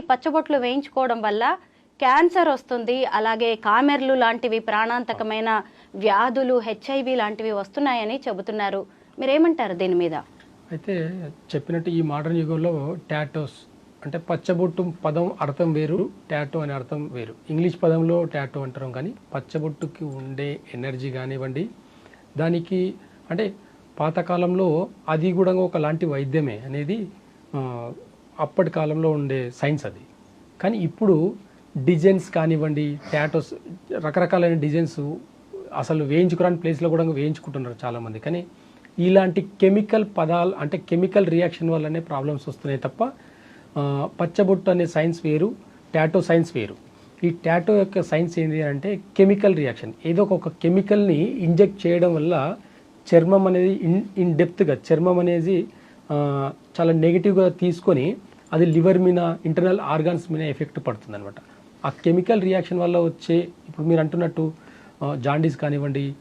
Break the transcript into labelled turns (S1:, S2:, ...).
S1: పచ్చబొట్లు వేయించుకోవడం వల్ల క్యాన్సర్ వస్తుంది, అలాగే కామెర్లు లాంటివి ప్రాణాంతకమైన వ్యాధులు, హెచ్ఐవి లాంటివి వస్తున్నాయని చెబుతున్నారు. మీరేమంటారు దీని మీద?
S2: అయితే చెప్పినట్టు ఈ మోడర్న్ యుగంలో టాటోస్ అంటే పచ్చబొట్టు పదం అర్థం వేరు, టాటో అనే అర్థం వేరు. ఇంగ్లీష్ పదంలో టాటో అంటారు, కానీ పచ్చబొట్టుకి ఉండే ఎనర్జీ కానివ్వండి, దానికి అంటే పాతకాలంలో అది కూడా ఒకలాంటి వైద్యమే అనేది అప్పటి కాలంలో ఉండే సైన్స్ అది. కానీ ఇప్పుడు డిజైన్స్ కానివ్వండి, టాటోస్ రకరకాలైన డిజైన్స్ అసలు వేయించుకురాని ప్లేస్లో కూడా వేయించుకుంటున్నారు చాలామంది. కానీ ఇలాంటి కెమికల్ పదాలు అంటే కెమికల్ రియాక్షన్ వల్లనే ప్రాబ్లమ్స్ వస్తున్నాయి తప్ప పచ్చబొట్టు అనే సైన్స్ వేరు, టాటో సైన్స్ వేరు. ఈ టాటో యొక్క సైన్స్ ఏంటి అంటే కెమికల్ రియాక్షన్. ఏదో ఒక కెమికల్ని ఇంజెక్ట్ చేయడం వల్ల చర్మం అనేది ఇన్ డెప్త్గా చర్మం అనేది చాలా నెగిటివ్గా తీసుకొని అది లివర్ మీద, ఇంటర్నల్ ఆర్గాన్స్ మీద ఎఫెక్ట్ పడుతుంది అనమాట. ఆ కెమికల్ రియాక్షన్ వల్ల వచ్చే ఇప్పుడు మీరు అంటున్నట్టు జాండీస్ కానివ్వండి,